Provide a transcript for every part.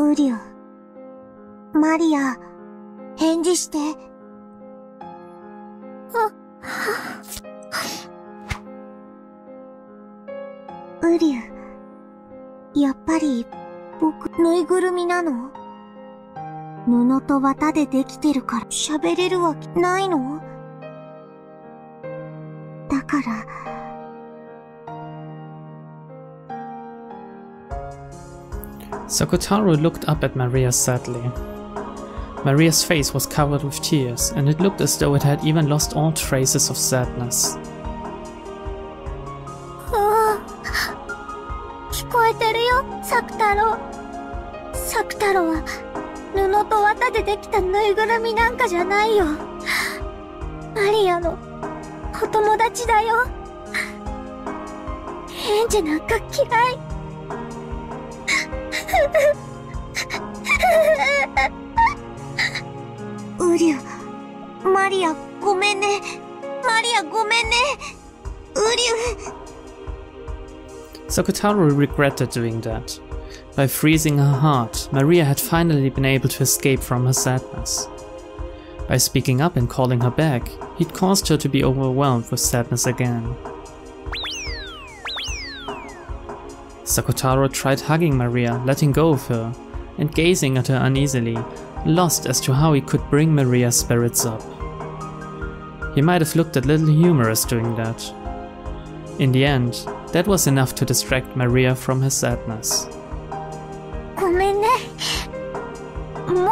ウリュウ。マリア、返事して。ウリュウ、やっぱり、僕、ぬいぐるみなの？布と綿でできてるから喋れるわけないの？だから、Sakotaro looked up at Maria sadly. Maria's face was covered with tears, and it looked as though it had even lost all traces of sadness. 聞こえてるよ、サクタロウ。サクタロウは布と綿でできたぬいぐるみなんかじゃないよ。マリアのお友達だよ。返事なんか嫌い。ウリュウ、マリアごめんね。マリアごめんね。ウリュウ。Sakotaro regretted doing that. By freezing her heart, Maria had finally been able to escape from her sadness. By speaking up and calling her back, he'd caused her to be overwhelmed with sadness again. Sakotaro tried hugging Maria, letting go of her, and gazing at her uneasily, lost as to how he could bring Maria's spirits up. He might have looked a little humorous doing that. In the end, that was enough to distract Maria from her sadness. ごめんね。も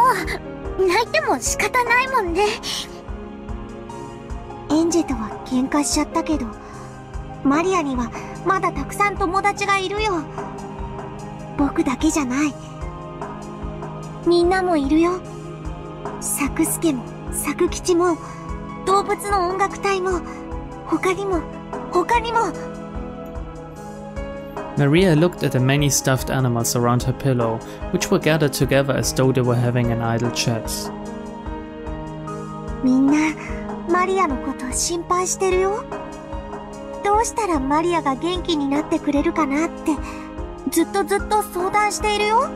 う泣いても仕方ないもんね。エンジェとは喧嘩しちゃったけど、マリアにはまだたくさん友達がいるよ。僕だけじゃない。みんなもいるよ。サクスケも、サク吉も、動物の音楽隊も、他にも。Maria looked at the many stuffed animals around her pillow, which were gathered together as though they were having an idle chat. みんな、マリアのこと心配してるよ。どうしたらマリアが元気になってくれるかなって、ずっと相談しているよ。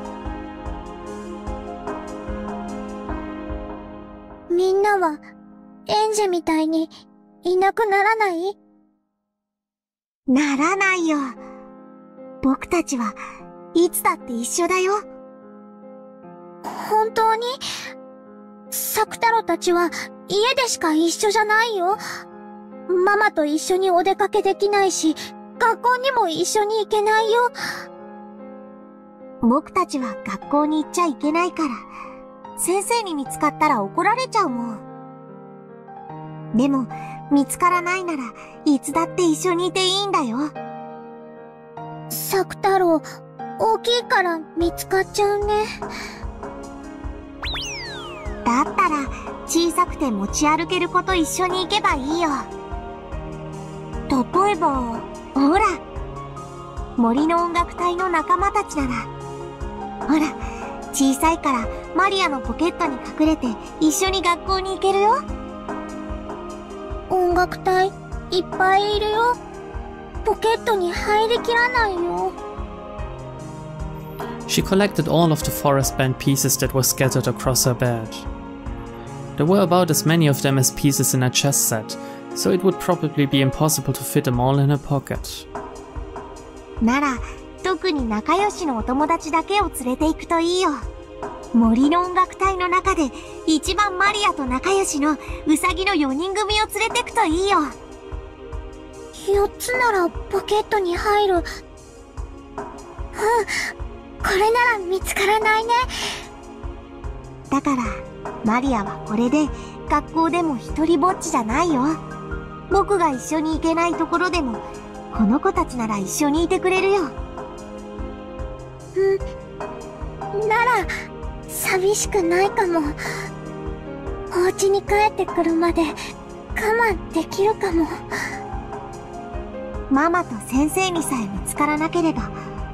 みんなは、エンジェみたいにいなくならない？ならないよ。僕たちはいつだって一緒だよ。本当に？サクタロたちは家でしか一緒じゃないよ。ママと一緒にお出かけできないし、学校にも一緒に行けないよ。僕たちは学校に行っちゃいけないから、先生に見つかったら怒られちゃうもん。でも、見つからないならいつだって一緒にいていいんだよ。サクタロウ、大きいから見つかっちゃうね。だったら、小さくて持ち歩ける子と一緒に行けばいいよ。例えば、ほら、森の音楽隊の仲間たちなら、ほら、小さいからマリアのポケットに隠れて一緒に学校に行けるよ。音楽隊いっぱいいるよ。ポケットに入りきらないよ。She collected all of the forest band pieces that were scattered across her bed. There were about as many of them as pieces in her chess set, so it would probably be impossible to fit them all in her pocket. なら、特に仲良しのお友達だけを連れて行くといいよ。森の音楽隊の中で一番マリアと仲良しのウサギの4人組を連れてくといいよ。4つならポケットに入る。これなら見つからないね。だから、マリアはこれで学校でも一人ぼっちじゃないよ。僕が一緒に行けないところでも、この子たちなら一緒にいてくれるよ。なら、寂しくないかも。お家に帰ってくるまで我慢できるかも。ママと先生にさえ見つからなければ、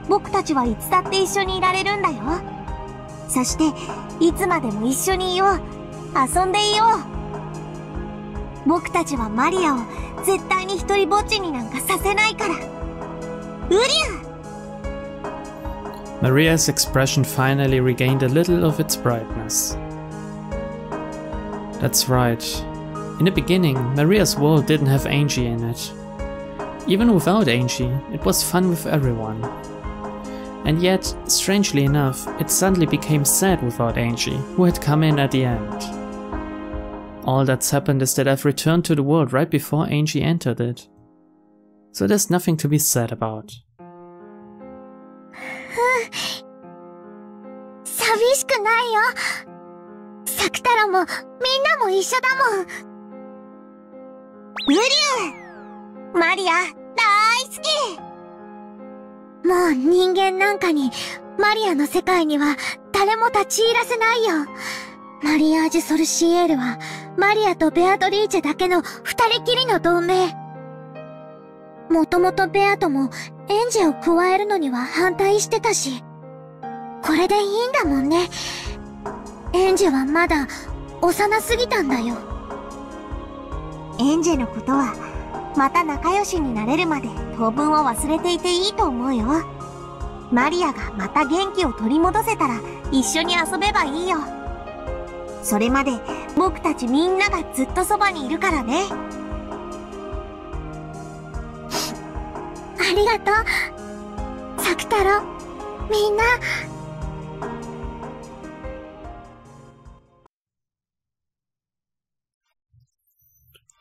僕たちはいつだって一緒にいられるんだよ。そして、いつまでも一緒にいよう。遊んでいよう。僕たちはマリアを絶対に一人ぼっちになんかさせないから。ウリュウ Maria's expression finally regained a little of its brightness. That's right. In the beginning, Maria's world didn't have Angie in it. Even without Angie, it was fun with everyone. And yet, strangely enough, it suddenly became sad without Angie, who had come in at the end. All that's happened is that I've returned to the world right before Angie entered it. So there's nothing to be sad about. 寂しくないよ。サクタロもみんなも一緒だもん。ウリュウ、マリア大好き。もう人間なんかにマリアの世界には誰も立ち入らせないよ。マリアージュ・ソルシエールはマリアとベアトリーチェだけの二人きりの同盟。もともとベアトもエンジェを加えるのには反対してたし、これでいいんだもんね。エンジェはまだ幼すぎたんだよ。エンジェのことはまた仲良しになれるまで当分を忘れていていいと思うよ。マリアがまた元気を取り戻せたら一緒に遊べばいいよ。それまで僕たちみんながずっとそばにいるからね。ありがとう、サク太郎。みんな。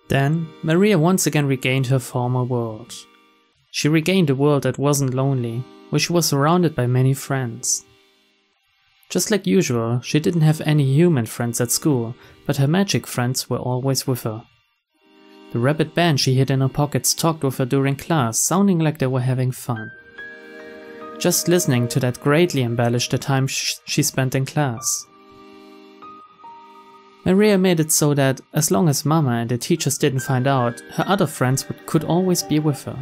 Then, Maria once again regained her former world. She regained a world that wasn't lonely, where she was surrounded by many friends. Just like usual, she didn't have any human friends at school, but her magic friends were always with her. The rabbit band she hid in her pockets talked with her during class, sounding like they were having fun. Just listening to that greatly embellished the time she spent in class. Maria made it so that, as long as Mama and the teachers didn't find out, her other friends could always be with her.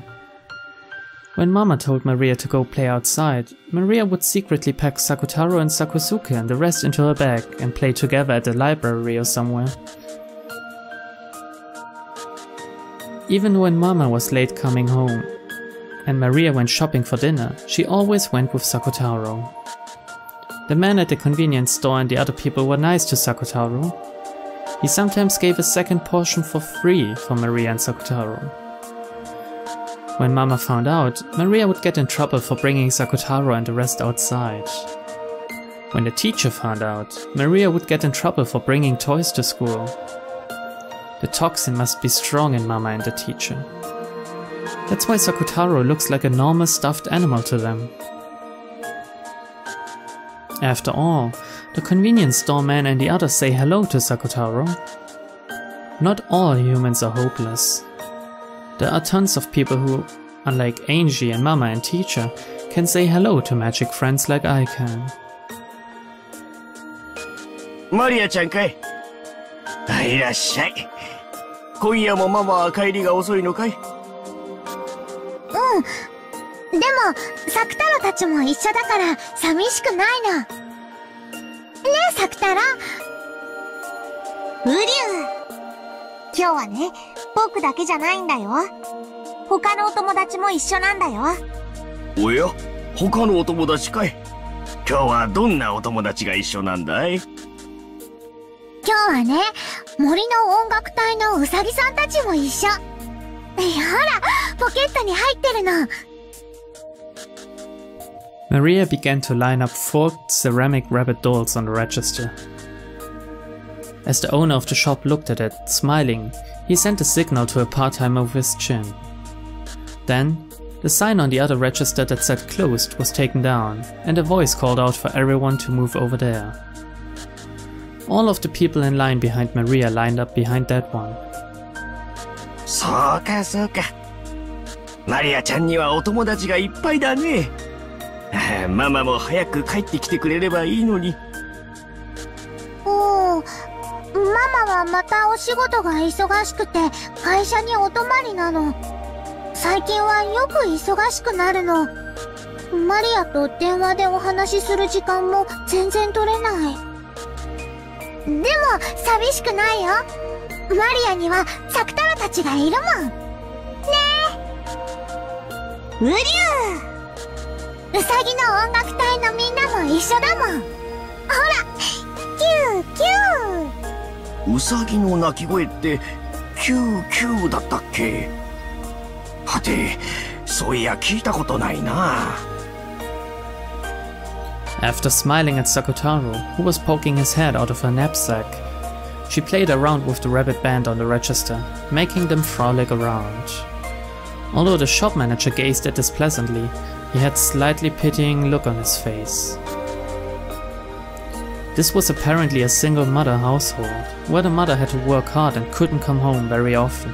When Mama told Maria to go play outside, Maria would secretly pack Sakutaro and Sakusuke and the rest into her bag and play together at the library or somewhere. Even when Mama was late coming home, and Maria went shopping for dinner, she always went with Sakutaro. The man at the convenience store and the other people were nice to Sakutaro. He sometimes gave a second portion for free for Maria and Sakutaro. When Mama found out, Maria would get in trouble for bringing Sakutaro and the rest outside. When the teacher found out, Maria would get in trouble for bringing toys to school. The toxin must be strong in Mama and the teacher. That's why Sakutaro looks like a normal stuffed animal to them. After all, the convenience store man and the others say hello to Sakutaro. Not all humans are hopeless. There are tons of people who, unlike Angie and Mama and teacher, can say hello to magic friends like I can. Maria-chanかい？いらっしゃい。今夜もママは帰りが遅いのかい？でも、サク太郎たちも一緒だから寂しくないの。ねえ、サク太郎。ウリュウ。今日はね、僕だけじゃないんだよ。他のお友達も一緒なんだよ。おや、他のお友達かい？今日はどんなお友達が一緒なんだい？今日はね、森の音楽隊のウサギさんたちも一緒。ほら、ポケットに入ってるの。Maria began to line up forked ceramic rabbit dolls on the register. As the owner of the shop looked at it, smiling, he sent a signal to a part-timer with his chin. Then, the sign on the other register that said closed was taken down, and a voice called out for everyone to move over there. All of the people in line behind Maria lined up behind that one. そうかそうか。マリアちゃんにはお友達がいっぱいだね。ママも早く帰ってきてくれればいいのに。ママはまたお仕事が忙しくて会社にお泊まりなの。最近はよく忙しくなるの。マリアと電話でお話しする時間も全然取れない。でも寂しくないよ。マリアにはサク太郎たちがいるもん。ねえ。ウリュウ。うさぎの音楽隊のみんなも一緒だもん。ほら、キューキュー。ウサギの鳴き声ってキューキューだったっけ？はて、そういや聞いたことないな。After smiling at Sakutaro, who was poking his head out of her knapsack, she played around with the rabbit band on the register, making them frolic around. Although the shop manager gazed at this pleasantly, he had a slightly pitying look on his face. This was apparently a single mother household, where the mother had to work hard and couldn't come home very often.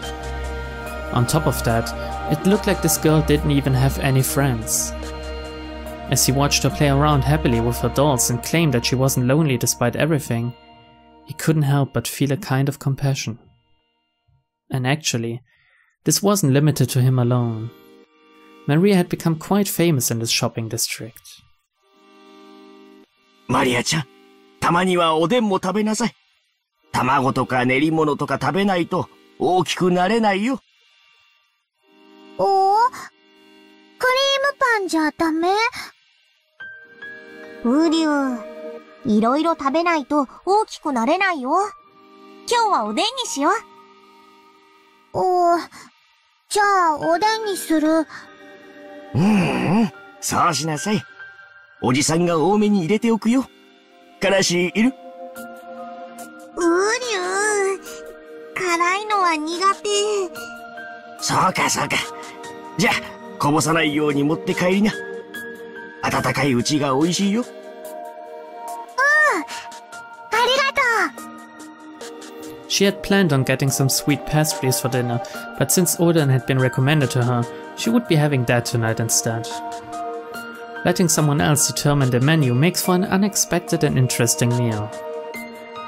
On top of that, it looked like this girl didn't even have any friends. As he watched her play around happily with her dolls and claimed that she wasn't lonely despite everything, he couldn't help but feel a kind of compassion. And actually, this wasn't limited to him alone. Maria had become quite famous in this shopping district. マリアちゃん、たまにはおでんも食べなさい。卵とか練り物とか食べないと大きくなれないよ。おー、クリームパンじゃダメ？ウリュウ、いろいろ食べないと大きくなれないよ。今日はおでんにしよう。じゃあおでんにする。そうしなさい。おじさんが多めに入れておくよ。からしいる？ウリュウ、辛いのは苦手。そうかそうか。じゃあ、こぼさないように持って帰りな。温かいうちが美味しいよ。ありがとう。She had planned on getting some sweet pastries for dinner, but since Odin had been recommended to her, she would be having that tonight instead. Letting someone else determine the menu makes for an unexpected and interesting meal.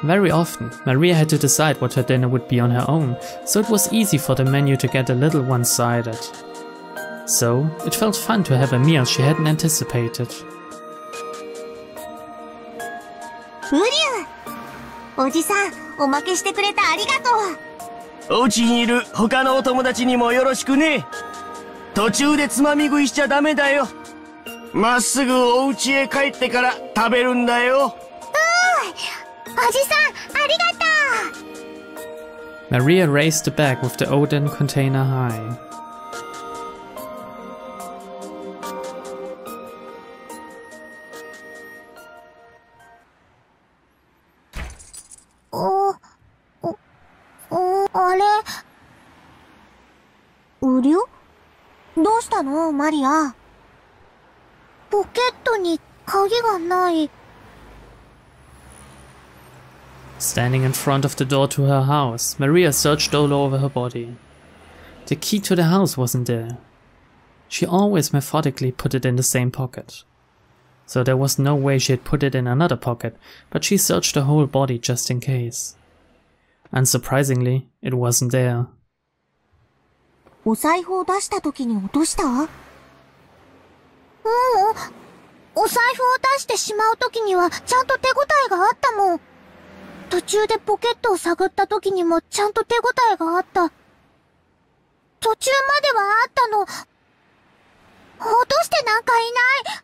Very often, Maria had to decide what her dinner would be on her own, so it was easy for the menu to get a little one-sided. So, it felt fun to have a meal she hadn't anticipated. ウリュウ、おじさん、おまけしてくれてありがとう。お家にいる他のお友達にもよろしくね。途中でつまみ食いしちゃダメだよ。まっすぐお家へ帰ってから食べるんだよ。おじさん、ありがとう。 Maria raised the bag with the Odin container high. Urio? どうしたの、マリア？ポケットに鍵がない。Standing in front of the door to her house, Maria searched all over her body. The key to the house wasn't there. She always methodically put it in the same pocket. So there was no way she had put it in another pocket, but she searched the whole body just in case. Unsurprisingly, it wasn't there. お財布を出した時に落とした？お財布を出してしまう時にはちゃんと手応えがあったもん。途中でポケットを探った時にもちゃんと手応えがあった。途中まではあったの。落としてなんかいない。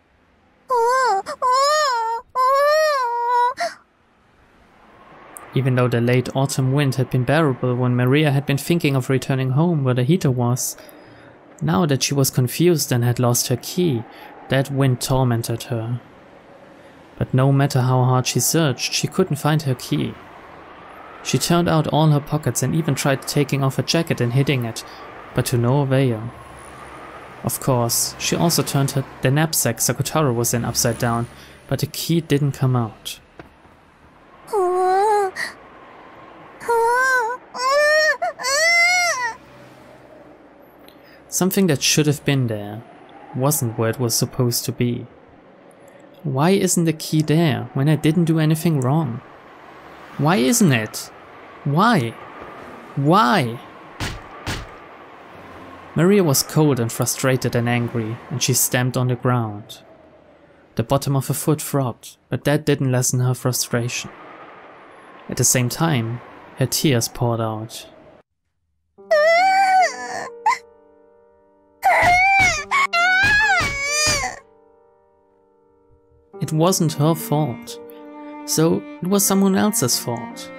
Even though the late autumn wind had been bearable when Maria had been thinking of returning home where the heater was, now that she was confused and had lost her key, that wind tormented her. But no matter how hard she searched, she couldn't find her key. She turned out all her pockets and even tried taking off her jacket and hiding it, but to no avail. Of course, she also turned the knapsack Sakutaro was in upside down, but the key didn't come out. Something that should have been there wasn't where it was supposed to be. Why isn't the key there when I didn't do anything wrong? Why isn't it? Why? Why? Maria was cold and frustrated and angry, and she stamped on the ground. The bottom of her foot throbbed, but that didn't lessen her frustration. At the same time, her tears poured out. wasn't her fault. So it was someone else's fault.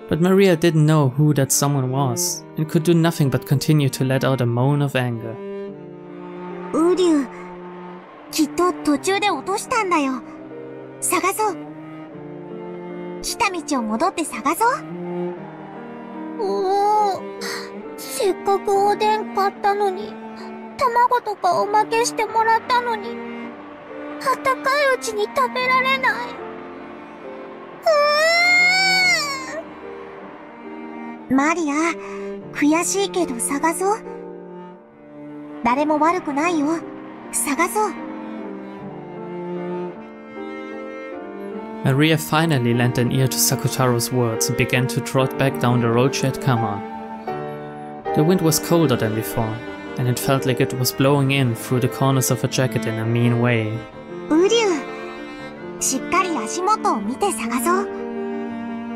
But Maria didn't know who that someone was, and could do nothing but continue to let out a moan of anger. ウリュウ、きっと途中で落としたんだよ。探そう。来た道を戻って探そう。せっかくおでん買ったのに、卵とかおまけしてもらったのに、あったかいうちに食べられない。マリア、悔しいけど探そう。誰も悪くないよ。探そう。Maria finally lent an ear to Sakutaro's words and began to trot back down the road she had come on. The wind was colder than before, and it felt like it was blowing in through the corners of her jacket in a mean way. ウリュウ、しっかり足元を見て探そう。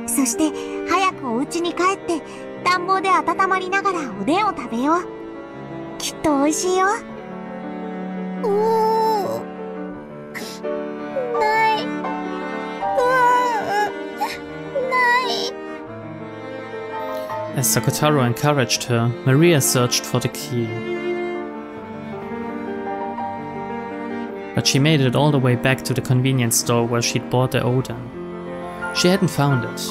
そして早くお家に帰って暖房で温まりながらおでんを食べよう。きっと美味しいよ。ない。ない。As Sakutaro encouraged her, Maria searched for the key. But she made it all the way back to the convenience store where she'd bought the oden. She hadn't found it.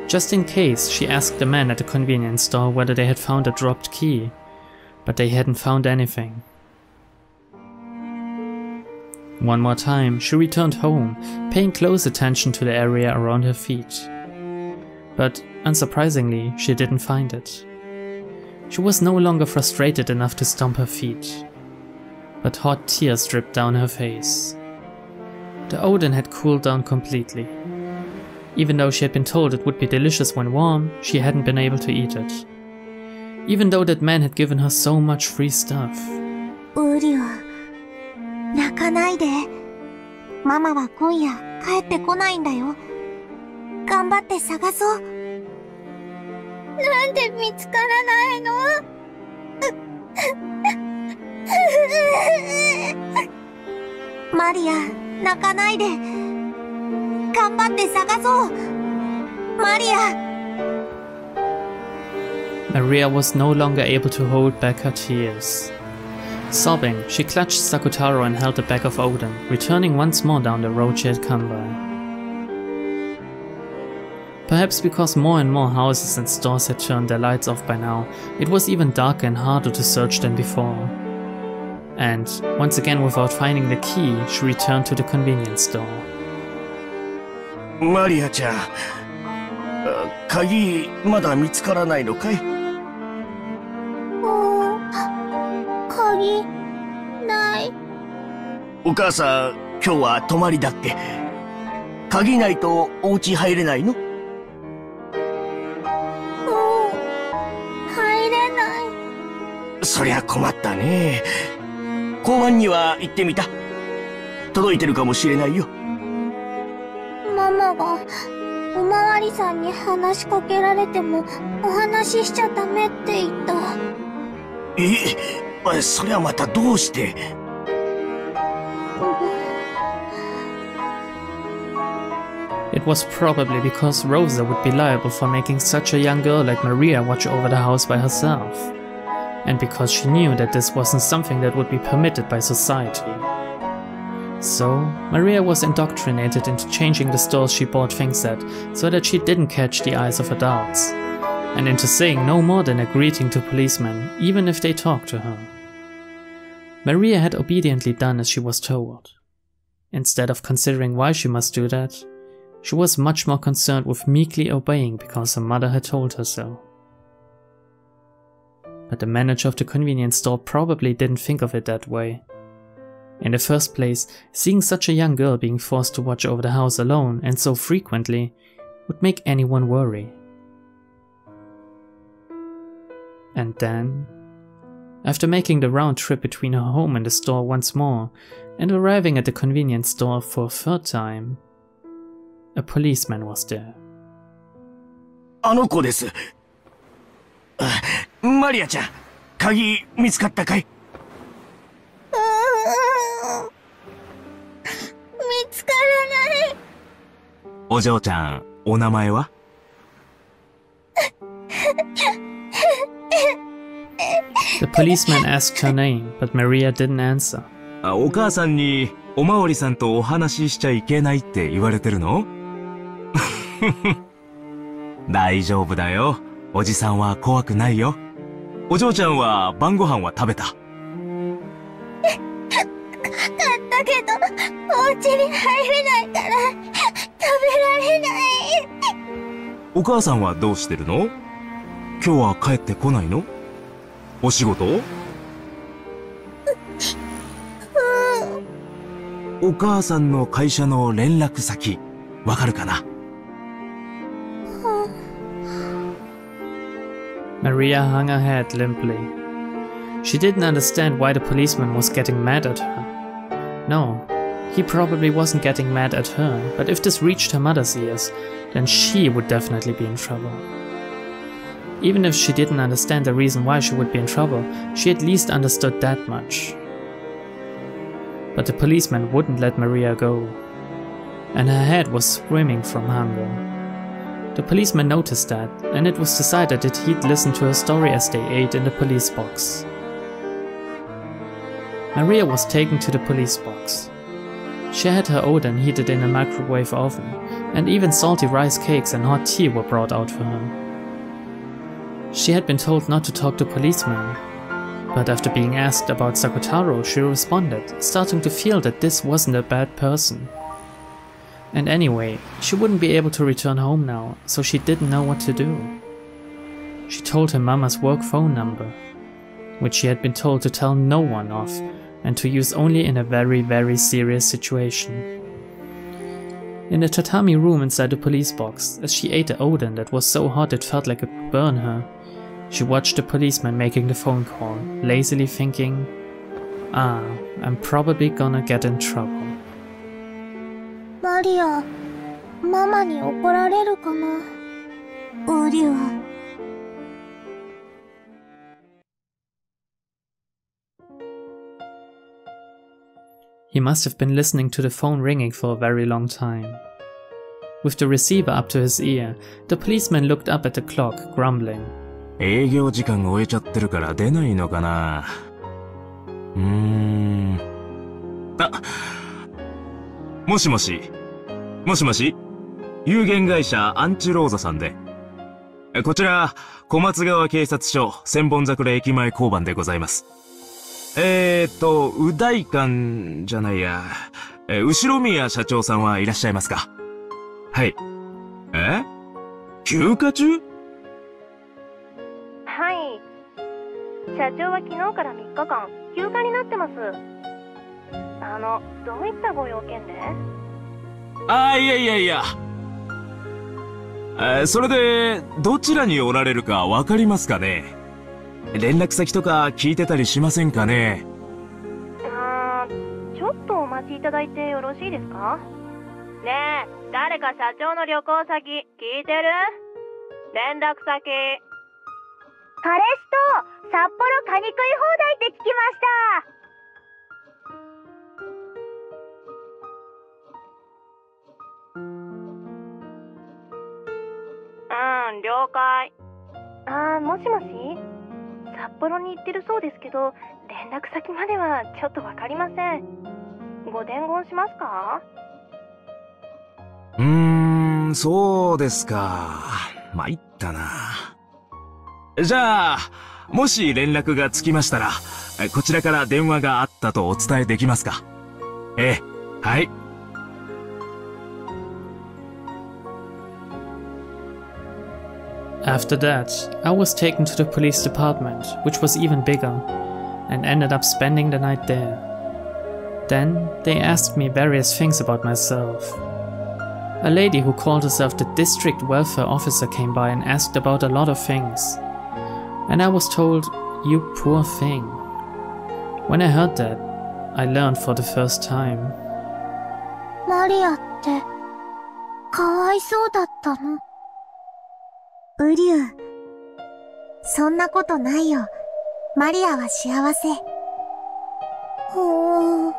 Just in case, she asked the man at the convenience store whether they had found a dropped key, but they hadn't found anything. One more time, she returned home, paying close attention to the area around her feet. But, unsurprisingly, she didn't find it. She was no longer frustrated enough to stomp her feet, but hot tears dripped down her face. The oden had cooled down completely. Even though she had been told it would be delicious when warm, she hadn't been able to eat it. Even though that man had given her so much free stuff. ウリュウ、泣かないで。ママは今夜帰ってこないんだよ。頑張って探そう。なんで見つからないの？マリア、泣かないで。頑張って探そう。マリア。Maria was no longer able to hold back her tears. Sobbing, she clutched Sakutaro and held the bag of oden, returning once more down the road she had come by. Perhaps because more and more houses and stores had turned their lights off by now, it was even darker and harder to search than before. And, once again without finding the key, she returned to the convenience store. マリアちゃん、鍵まだ見つからないのかい？鍵ない。お母さん、今日は泊まりだっけ？鍵ないとお家入れないの？入れない。そりゃ困ったね。交番には行ってみた？届いてるかもしれないよ。ママがおまわりさんに話しかけられてもお話ししちゃダメって言った。そりゃまたどうして？It was probably because Rosa would be liable for making such a young girl like Maria watch over the house by herself, and because she knew that this wasn't something that would be permitted by society. So, Maria was indoctrinated into changing the stores she bought things at so that she didn't catch the eyes of adults, and into saying no more than a greeting to policemen, even if they talked to her. Maria had obediently done as she was told. Instead of considering why she must do that, she was much more concerned with meekly obeying because her mother had told her so. But the manager of the convenience store probably didn't think of it that way. In the first place, seeing such a young girl being forced to watch over the house alone and so frequently would make anyone worry. And then, after making the round trip between her home and the store once more, and arriving at the convenience store for a third time, a policeman was there. あの子です。マリアちゃん、鍵見つかったかい？お嬢ちゃん、お名前は？ The policeman asked her name, but Maria didn't answer. お母さんにおまわりさんとお話ししちゃいけないって言われてるの？大丈夫だよ。おじさんは怖くないよ。お嬢ちゃんは晩ご飯は食べた？だけど、お家に入れないから、食べられない。お母さんはどうしてるの？今日は帰ってこないの？お仕事？お母さんの会社の連絡先、わかるかな？ Maria hung her head limply. She didn't understand why the policeman was getting mad at her. No, he probably wasn't getting mad at her, but if this reached her mother's ears, then she would definitely be in trouble. Even if she didn't understand the reason why she would be in trouble, she at least understood that much. But the policeman wouldn't let Maria go, and her head was swimming from hunger. The policeman noticed that, and it was decided that he'd listen to her story as they ate in the police box. Maria was taken to the police box. She had her oden heated in a microwave oven, and even salty rice cakes and hot tea were brought out for her. She had been told not to talk to policemen, but after being asked about Sakotaro, she responded, starting to feel that this wasn't a bad person. And anyway, she wouldn't be able to return home now, so she didn't know what to do. She told her mama's work phone number, which she had been told to tell no one of, and to use only in a very, very serious situation. In the tatami room inside the police box, as she ate the oden that was so hot it felt like it would burn her, she watched the policeman making the phone call, lazily thinking, "Ah, I'm probably gonna get in trouble." マリア、ママに怒られるかな？ウリュウ。He must have been listening to the phone ringing for a very long time. With the receiver up to his ear, the policeman looked up at the clock, grumbling. 営業時間終えちゃってるから出ないのかな？もしもし？もしもし？有限会社アンチローザさんで。こちら、小松川警察署千本桜駅前交番でございます。う大館じゃないや、後宮社長さんはいらっしゃいますか？はい。休暇中？はい。社長は昨日から3日間休暇になってます。どういったご用件で？いや。それで、どちらにおられるかわかりますかね？連絡先とか聞いてたりしませんかね？ちょっとお待ちいただいてよろしいですか？ねえ、誰か社長の旅行先聞いてる？連絡先。彼氏と札幌カニ食い放題って聞きました。了解。もしもし？札幌に行ってるそうですけど、連絡先まではちょっとわかりません。ご伝言しますか？そうですか。参ったな。じゃあ、もし連絡がつきましたら、こちらから電話があったとお伝えできますか？はい。After that, I was taken to the police department, which was even bigger, and ended up spending the night there. Then, they asked me various things about myself. A lady who called herself the district welfare officer came by and asked about a lot of things. And I was told, "You poor thing." When I heard that, I learned for the first time. マリアって、かわいそうだったの？ウリュウ。そんなことないよ。マリアは幸せ。ほー。